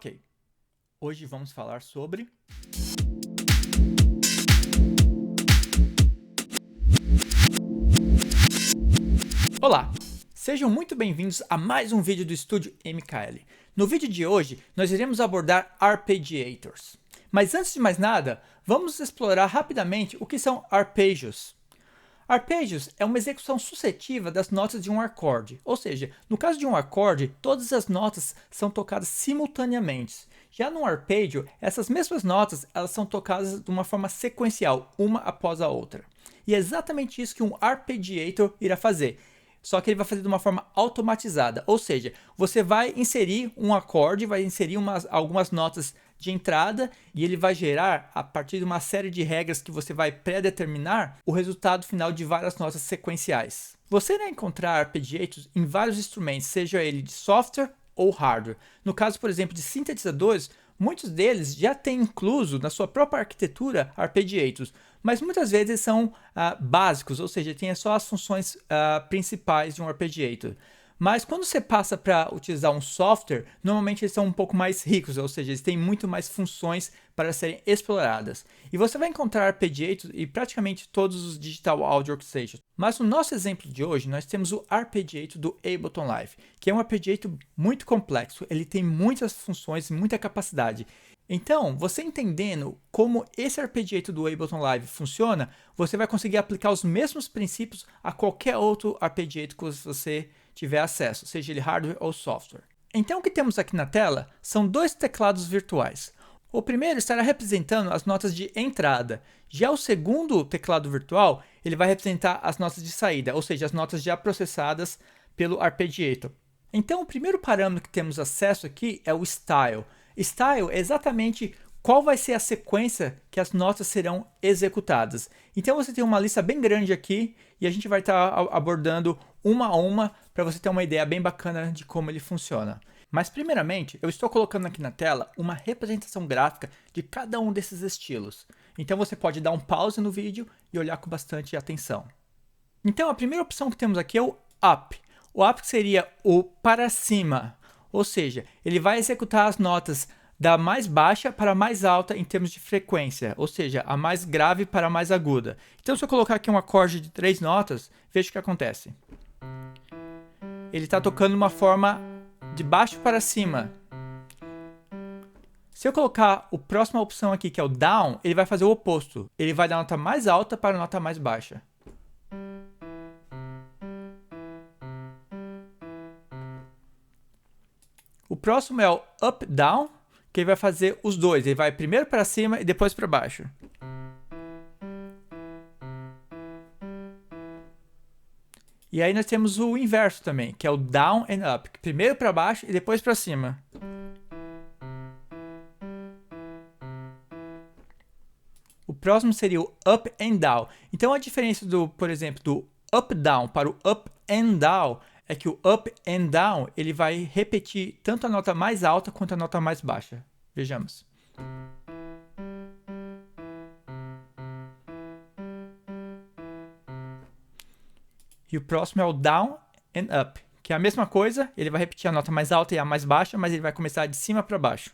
Ok, hoje vamos falar sobre Olá, sejam muito bem-vindos a mais um vídeo do Estúdio MKL. No vídeo de hoje, nós iremos abordar arpeggiators. Mas antes de mais nada, vamos explorar rapidamente o que são arpejos. Arpejos é uma execução sucessiva das notas de um acorde, ou seja, no caso de um acorde, todas as notas são tocadas simultaneamente. Já no arpejo, essas mesmas notas elas são tocadas de uma forma sequencial, uma após a outra. E é exatamente isso que um arpeggiator irá fazer. Só que ele vai fazer de uma forma automatizada, ou seja, você vai inserir um acorde, vai inserir algumas notas de entrada e ele vai gerar, a partir de uma série de regras que você vai pré-determinar, o resultado final de várias notas sequenciais. Você irá encontrar arpeggiators em vários instrumentos, seja ele de software ou hardware. No caso, por exemplo, de sintetizadores, muitos deles já têm incluso na sua própria arquitetura arpeggiators, mas muitas vezes são básicos, ou seja, tem só as funções principais de um arpeggiator. Mas quando você passa para utilizar um software, normalmente eles são um pouco mais ricos, ou seja, eles têm muito mais funções para serem exploradas. E você vai encontrar arpeggiators em praticamente todos os Digital Audio Workstations. Mas no nosso exemplo de hoje, nós temos o arpeggiator do Ableton Live, que é um arpeggiator muito complexo, ele tem muitas funções e muita capacidade. Então, você entendendo como esse arpeggiator do Ableton Live funciona, você vai conseguir aplicar os mesmos princípios a qualquer outro arpeggiator que você tiver acesso, seja ele hardware ou software. Então, o que temos aqui na tela são dois teclados virtuais. O primeiro estará representando as notas de entrada. Já o segundo teclado virtual, ele vai representar as notas de saída, ou seja, as notas já processadas pelo arpeggiator. Então, o primeiro parâmetro que temos acesso aqui é o style. Style é exatamente qual vai ser a sequência que as notas serão executadas. Então você tem uma lista bem grande aqui e a gente vai estar abordando uma a uma para você ter uma ideia bem bacana de como ele funciona. Mas primeiramente, eu estou colocando aqui na tela uma representação gráfica de cada um desses estilos. Então você pode dar um pause no vídeo e olhar com bastante atenção. Então a primeira opção que temos aqui é o up. O up seria o para cima. Ou seja, ele vai executar as notas da mais baixa para a mais alta em termos de frequência, ou seja, a mais grave para a mais aguda. Então, se eu colocar aqui um acorde de 3 notas, veja o que acontece. Ele está tocando uma forma de baixo para cima. Se eu colocar a próxima opção aqui, que é o down, ele vai fazer o oposto. Ele vai da nota mais alta para a nota mais baixa. O próximo é o up-down, que ele vai fazer os dois. Ele vai primeiro para cima e depois para baixo. E aí nós temos o inverso também, que é o down and up. Primeiro para baixo e depois para cima. O próximo seria o up and down. Então a diferença do, por exemplo, do up-down para o up and down é que o up and down ele vai repetir tanto a nota mais alta quanto a nota mais baixa. Vejamos. E o próximo é o down and up, que é a mesma coisa, ele vai repetir a nota mais alta e a mais baixa, mas ele vai começar de cima para baixo.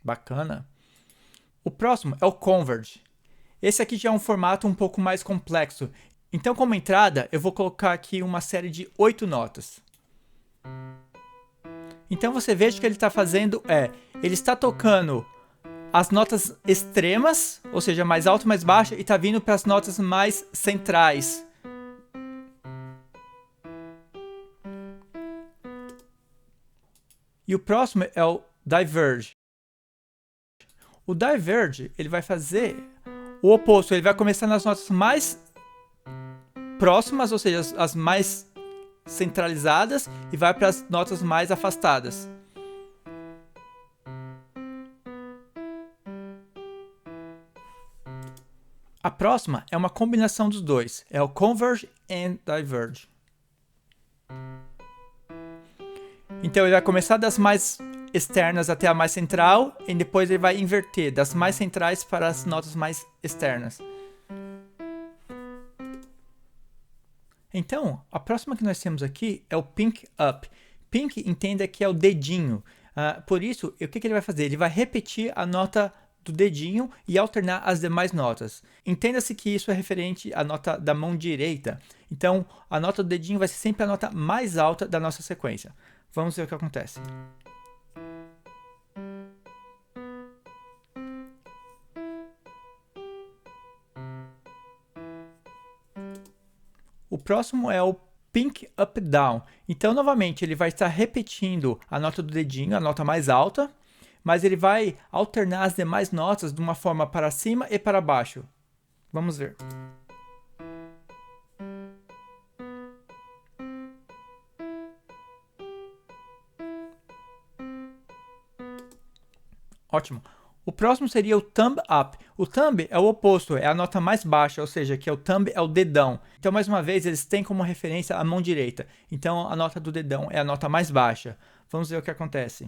Bacana. O próximo é o converge. Esse aqui já é um formato um pouco mais complexo. Então, como entrada, eu vou colocar aqui uma série de 8 notas. Então, você veja o que ele está fazendo ele está tocando as notas extremas, ou seja, mais alta, mais baixa, e está vindo para as notas mais centrais. E o próximo é o diverge. O diverge, ele vai fazer o oposto, ele vai começar nas notas mais próximas, ou seja, as mais centralizadas, e vai para as notas mais afastadas. A próxima é uma combinação dos dois, é o converge and diverge. Então ele vai começar das mais externas até a mais central, e depois ele vai inverter das mais centrais para as notas mais externas. Então, a próxima que nós temos aqui é o Pink Up. Pink, entenda que é o dedinho. Por isso, o que ele vai fazer? Ele vai repetir a nota do dedinho e alternar as demais notas. Entenda-se que isso é referente à nota da mão direita. Então, a nota do dedinho vai ser sempre a nota mais alta da nossa sequência. Vamos ver o que acontece. O próximo é o Pink Up Down. Então, novamente, ele vai estar repetindo a nota do dedinho, a nota mais alta, mas ele vai alternar as demais notas de uma forma para cima e para baixo. Vamos ver. Ótimo. O próximo seria o Thumb Up. O thumb é o oposto, é a nota mais baixa, ou seja, que é o thumb é o dedão. Então, mais uma vez, eles têm como referência a mão direita. Então, a nota do dedão é a nota mais baixa. Vamos ver o que acontece.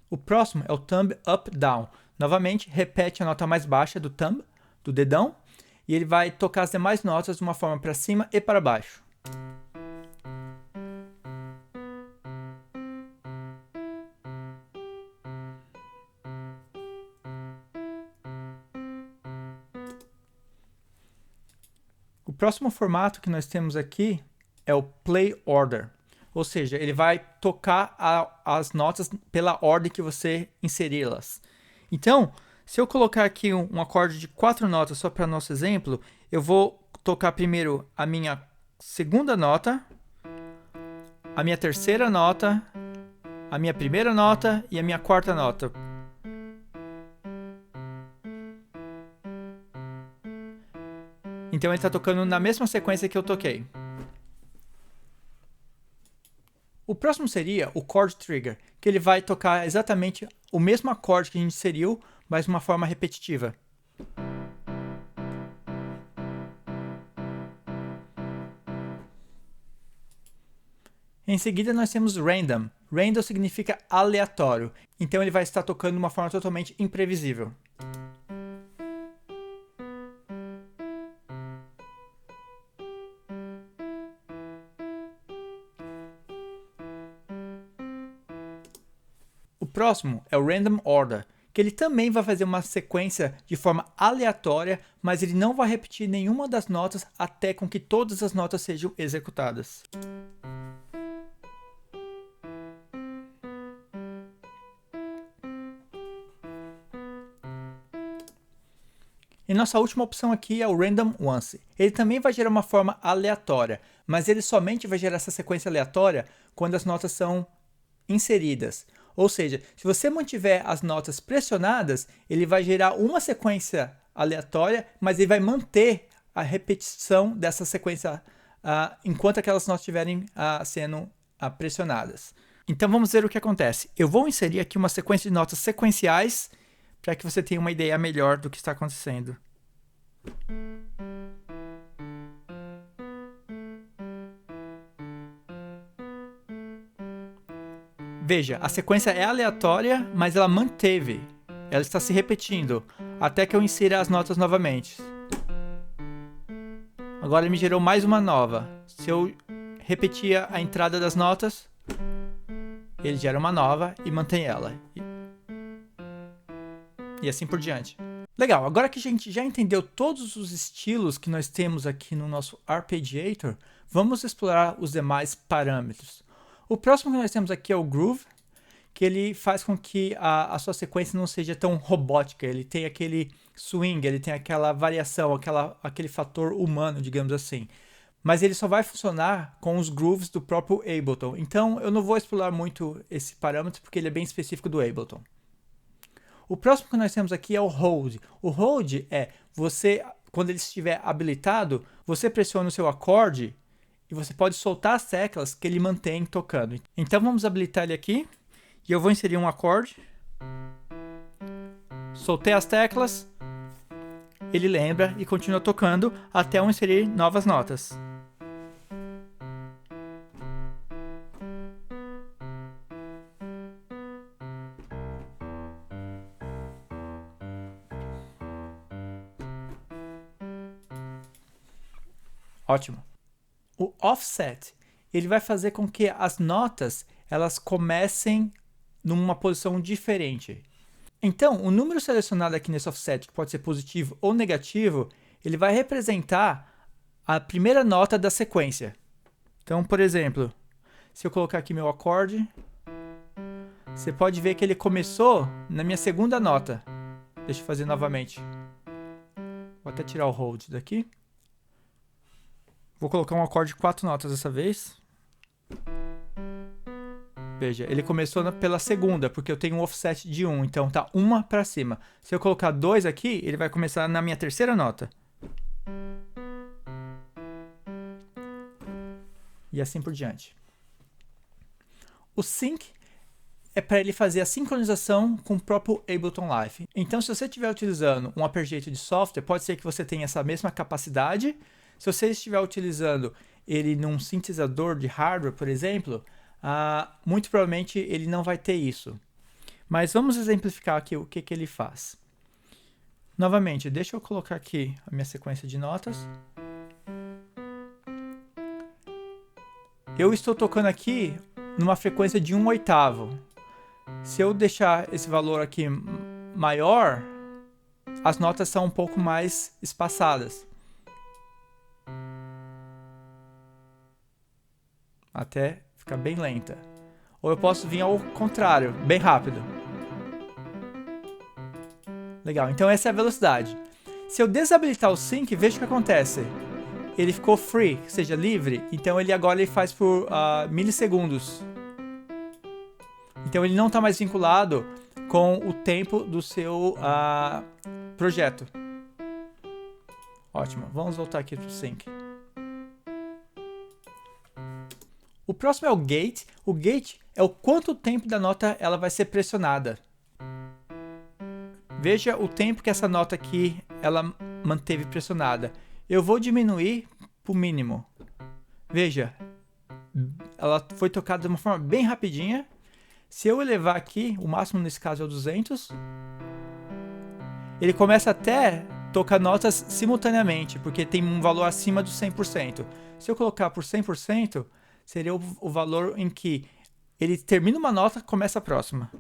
O próximo é o Thumb Up Down. Novamente, repete a nota mais baixa do thumb, do dedão, e ele vai tocar as demais notas de uma forma para cima e para baixo. O próximo formato que nós temos aqui é o Play Order, ou seja, ele vai tocar as notas pela ordem que você inseri-las. Então, se eu colocar aqui um acorde de 4 notas só para nosso exemplo, eu vou tocar primeiro a minha segunda nota, a minha terceira nota, a minha primeira nota e a minha quarta nota. Então ele está tocando na mesma sequência que eu toquei. O próximo seria o Chord Trigger, que ele vai tocar exatamente o mesmo acorde que a gente inseriu, mas de uma forma repetitiva. Em seguida nós temos Random. Random significa aleatório, então ele vai estar tocando de uma forma totalmente imprevisível. O próximo é o Random Order, que ele também vai fazer uma sequência de forma aleatória, mas ele não vai repetir nenhuma das notas até com que todas as notas sejam executadas. E nossa última opção aqui é o Random Once. Ele também vai gerar uma forma aleatória, mas ele somente vai gerar essa sequência aleatória quando as notas são inseridas. Ou seja, se você mantiver as notas pressionadas, ele vai gerar uma sequência aleatória, mas ele vai manter a repetição dessa sequência enquanto aquelas notas estiverem sendo pressionadas. Então vamos ver o que acontece. Eu vou inserir aqui uma sequência de notas sequenciais para que você tenha uma ideia melhor do que está acontecendo. Veja, a sequência é aleatória, mas ela manteve. Ela está se repetindo, até que eu insira as notas novamente. Agora ele me gerou mais uma nova. Se eu repetir a entrada das notas, ele gera uma nova e mantém ela. E assim por diante. Legal, agora que a gente já entendeu todos os estilos que nós temos aqui no nosso Arpeggiator, vamos explorar os demais parâmetros. O próximo que nós temos aqui é o Groove, que ele faz com que a sua sequência não seja tão robótica, ele tem aquele swing, ele tem aquela variação, aquele fator humano, digamos assim. Mas ele só vai funcionar com os grooves do próprio Ableton. Então eu não vou explorar muito esse parâmetro porque ele é bem específico do Ableton. O próximo que nós temos aqui é o Hold. O Hold é você, quando ele estiver habilitado, você pressiona o seu acorde e você pode soltar as teclas que ele mantém tocando. Então vamos habilitar ele aqui e eu vou inserir um acorde. Soltei as teclas, ele lembra e continua tocando até eu inserir novas notas. Ótimo. O offset, ele vai fazer com que as notas elas comecem numa posição diferente. Então, o número selecionado aqui nesse offset, que pode ser positivo ou negativo, ele vai representar a primeira nota da sequência. Então, por exemplo, se eu colocar aqui meu acorde, você pode ver que ele começou na minha segunda nota. Deixa eu fazer novamente. Vou até tirar o hold daqui. Vou colocar um acorde de 4 notas dessa vez. Veja, ele começou pela segunda, porque eu tenho um offset de 1, então tá uma para cima. Se eu colocar 2 aqui, ele vai começar na minha terceira nota. E assim por diante. O sync é para ele fazer a sincronização com o próprio Ableton Live. Então, se você estiver utilizando um arpegiator de software, pode ser que você tenha essa mesma capacidade. Se você estiver utilizando ele num sintetizador de hardware, por exemplo, muito provavelmente ele não vai ter isso. Mas vamos exemplificar aqui o que ele faz. Novamente, deixa eu colocar aqui a minha sequência de notas. Eu estou tocando aqui numa frequência de 1/8. Se eu deixar esse valor aqui maior, as notas são um pouco mais espaçadas. Até ficar bem lenta. Ou eu posso vir ao contrário, bem rápido. Legal, então essa é a velocidade. Se eu desabilitar o sync, veja o que acontece. Ele ficou free, ou seja, livre, então ele agora faz por milissegundos. Então ele não está mais vinculado com o tempo do seu projeto. Ótimo, vamos voltar aqui para o sync. O próximo é o gate. O gate é o quanto tempo da nota ela vai ser pressionada. Veja o tempo que essa nota aqui ela manteve pressionada. Eu vou diminuir para o mínimo. Veja, ela foi tocada de uma forma bem rapidinha. Se eu elevar aqui, o máximo nesse caso é o 200, ele começa até tocar notas simultaneamente, porque tem um valor acima do 100%. Se eu colocar por 100%, seria o valor em que ele termina uma nota e começa a próxima.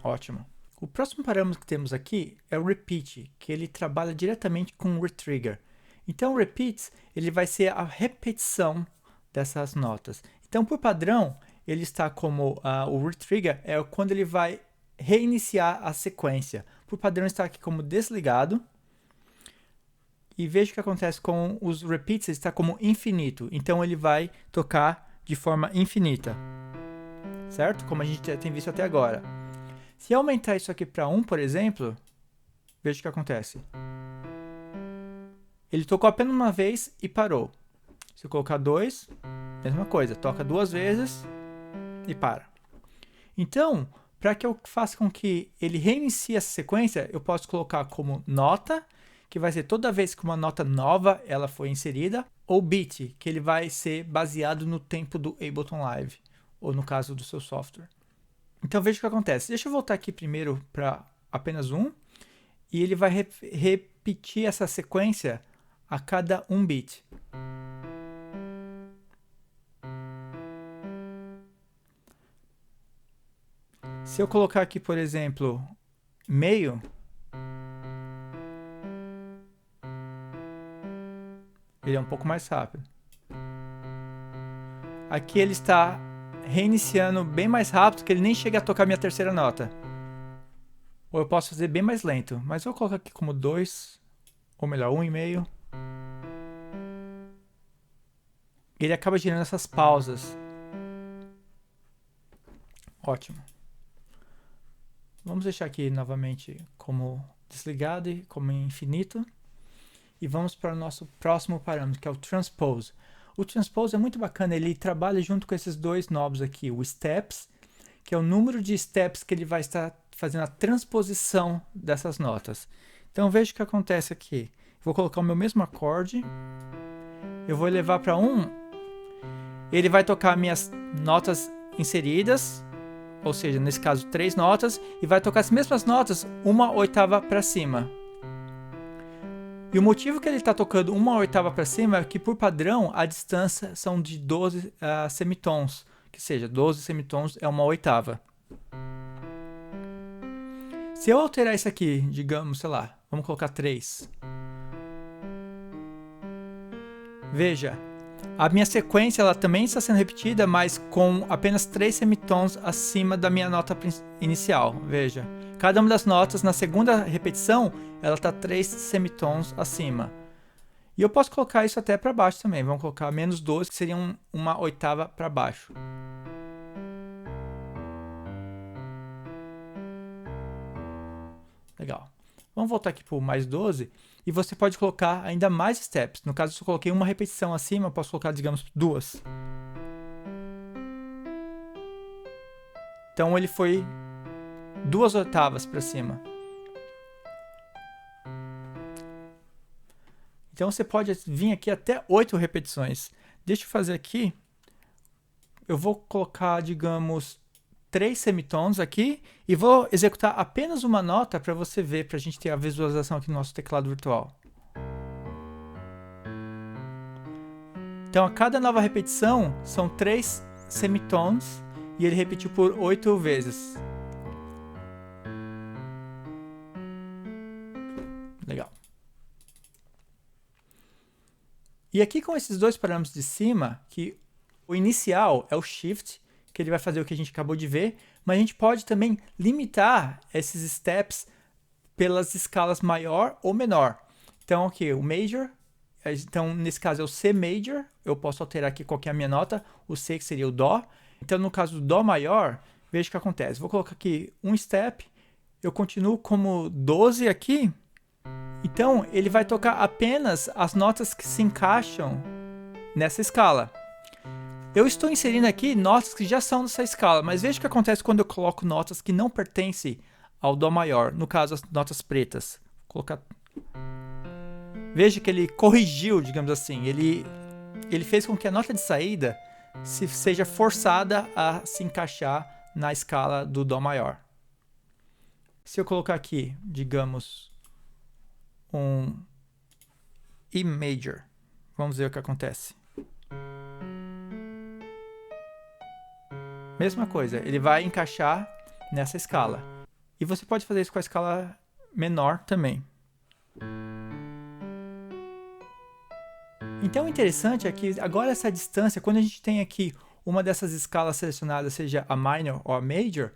Ótimo. O próximo parâmetro que temos aqui é o repeat, que ele trabalha diretamente com o retrigger. Então o repeat ele vai ser a repetição dessas notas. Então por padrão ele está como o retrigger é quando ele vai reiniciar a sequência. Por padrão está aqui como desligado. E veja o que acontece com os repeats, ele está como infinito. Então ele vai tocar de forma infinita. Certo? Como a gente tem visto até agora. Se eu aumentar isso aqui para 1, por exemplo, veja o que acontece. Ele tocou apenas uma vez e parou. Se eu colocar 2, mesma coisa, toca 2 vezes e para. Então, para que eu faça com que ele reinicie essa sequência, eu posso colocar como nota, que vai ser toda vez que uma nota nova ela foi inserida, ou beat, que ele vai ser baseado no tempo do Ableton Live, ou no caso do seu software. Então veja o que acontece. Deixa eu voltar aqui primeiro para apenas 1, e ele vai repetir essa sequência a cada 1 beat. Se eu colocar aqui, por exemplo, meio, ele é um pouco mais rápido. Aqui ele está reiniciando bem mais rápido, que ele nem chega a tocar minha terceira nota. Ou eu posso fazer bem mais lento, mas eu vou colocar aqui como 2, ou melhor, 1,5. Ele acaba gerando essas pausas. Ótimo. Vamos deixar aqui novamente como desligado e como infinito. E vamos para o nosso próximo parâmetro, que é o transpose. O transpose é muito bacana, ele trabalha junto com esses dois knobs aqui, o steps, que é o número de steps que ele vai estar fazendo a transposição dessas notas. Então veja o que acontece aqui. Vou colocar o meu mesmo acorde, eu vou elevar para 1, ele vai tocar minhas notas inseridas, ou seja, nesse caso 3 notas, e vai tocar as mesmas notas uma oitava para cima. E o motivo que ele está tocando uma oitava para cima é que, por padrão, a distância são de 12 semitons, que seja, 12 semitons é uma oitava. Se eu alterar isso aqui, digamos, sei lá, vamos colocar 3. Veja, a minha sequência ela também está sendo repetida, mas com apenas 3 semitons acima da minha nota inicial. Veja, cada uma das notas na segunda repetição, ela está 3 semitons acima. E eu posso colocar isso até para baixo também. Vamos colocar menos 12, que seria uma oitava para baixo. Legal. Vamos voltar aqui para o mais 12 e você pode colocar ainda mais steps. No caso, se eu coloquei uma repetição acima, eu posso colocar, digamos, 2. Então ele foi 2 oitavas para cima. Então você pode vir aqui até 8 repetições. Deixa eu fazer aqui. Eu vou colocar, digamos, 3 semitons aqui e vou executar apenas uma nota para você ver, para a gente ter a visualização aqui no nosso teclado virtual. Então, a cada nova repetição são 3 semitons e ele repetiu por 8 vezes. Legal. E aqui com esses dois parâmetros de cima, que o inicial é o shift, que ele vai fazer o que a gente acabou de ver, mas a gente pode também limitar esses steps pelas escalas maior ou menor. Então, aqui, o major, então nesse caso é o C major, eu posso alterar aqui qual que é a minha nota, o C que seria o Dó. Então, no caso do Dó maior, veja o que acontece. Vou colocar aqui um step, eu continuo como 12 aqui, então ele vai tocar apenas as notas que se encaixam nessa escala. Eu estou inserindo aqui notas que já são dessa escala, mas veja o que acontece quando eu coloco notas que não pertencem ao Dó maior, no caso as notas pretas. Vou colocar... Veja que ele corrigiu, digamos assim, ele fez com que a nota de saída seja forçada a se encaixar na escala do Dó maior. Se eu colocar aqui, digamos, um E major, vamos ver o que acontece. Mesma coisa, ele vai encaixar nessa escala. E você pode fazer isso com a escala menor também. Então o interessante é que agora essa distância, quando a gente tem aqui uma dessas escalas selecionadas, seja a minor ou a major,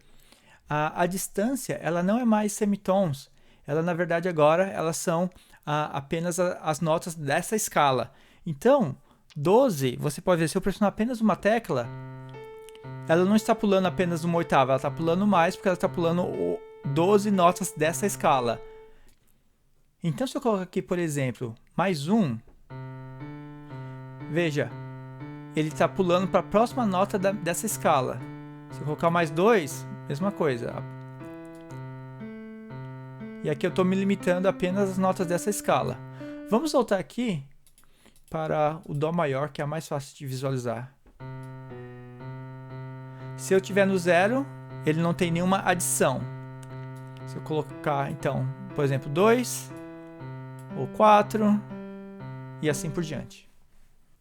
a distância ela não é mais semitons. Ela na verdade agora elas são apenas as notas dessa escala. Então 12, você pode ver, se eu pressionar apenas uma tecla, ela não está pulando apenas uma oitava, ela está pulando mais porque ela está pulando 12 notas dessa escala. Então se eu colocar aqui, por exemplo, mais um, veja, ele está pulando para a próxima nota dessa escala. Se eu colocar mais 2, mesma coisa. E aqui eu estou me limitando apenas às notas dessa escala. Vamos voltar aqui para o Dó maior, que é a mais fácil de visualizar. Se eu tiver no 0, ele não tem nenhuma adição. Se eu colocar, então, por exemplo, 2 ou 4 e assim por diante.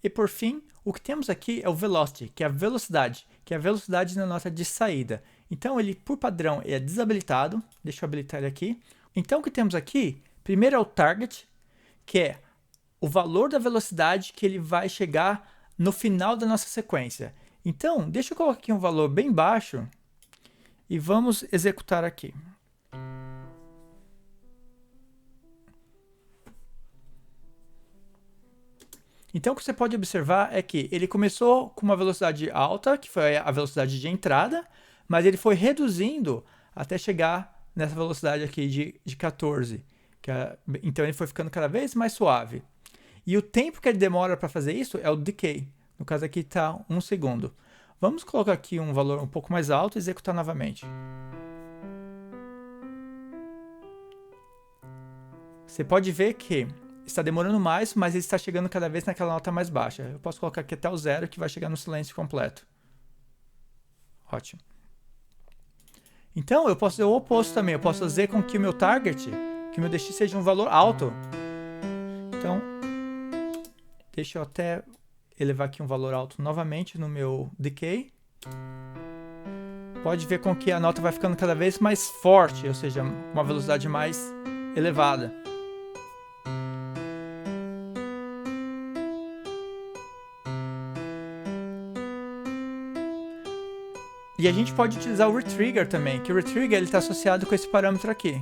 E por fim, o que temos aqui é o velocity, que é a velocidade na nota de saída. Então ele, por padrão, é desabilitado. Deixa eu habilitar ele aqui. Então o que temos aqui, primeiro é o target, que é o valor da velocidade que ele vai chegar no final da nossa sequência. Então, deixa eu colocar aqui um valor bem baixo e vamos executar aqui. Então, o que você pode observar é que ele começou com uma velocidade alta, que foi a velocidade de entrada, mas ele foi reduzindo até chegar nessa velocidade aqui de 14. Então, ele foi ficando cada vez mais suave. E o tempo que ele demora para fazer isso é o decay. No caso aqui está 1 segundo. Vamos colocar aqui um valor um pouco mais alto e executar novamente. Você pode ver que está demorando mais, mas ele está chegando cada vez naquela nota mais baixa. Eu posso colocar aqui até o 0, que vai chegar no silêncio completo. Ótimo. Então eu posso fazer o oposto também, eu posso fazer com que o meu target, que o meu DX seja um valor alto. Então, deixa eu até elevar aqui um valor alto novamente no meu decay. Pode ver com que a nota vai ficando cada vez mais forte, ou seja, uma velocidade mais elevada. E a gente pode utilizar o retrigger também, que o retrigger está associado com esse parâmetro aqui.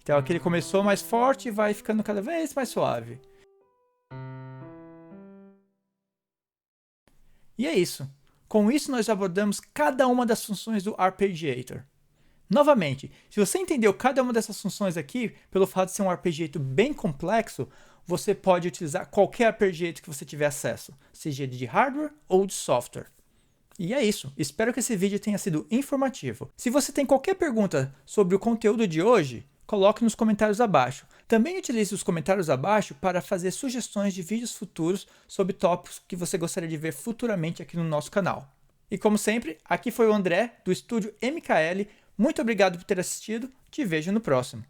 Então aqui ele começou mais forte e vai ficando cada vez mais suave. E é isso. Com isso nós abordamos cada uma das funções do Arpeggiator. Novamente, se você entendeu cada uma dessas funções aqui, pelo fato de ser um arpeggiator bem complexo, você pode utilizar qualquer arpeggiator que você tiver acesso, seja de hardware ou de software. E é isso. Espero que esse vídeo tenha sido informativo. Se você tem qualquer pergunta sobre o conteúdo de hoje, coloque nos comentários abaixo. Também utilize os comentários abaixo para fazer sugestões de vídeos futuros sobre tópicos que você gostaria de ver futuramente aqui no nosso canal. E como sempre, aqui foi o André, do estúdio MKL. Muito obrigado por ter assistido, te vejo no próximo.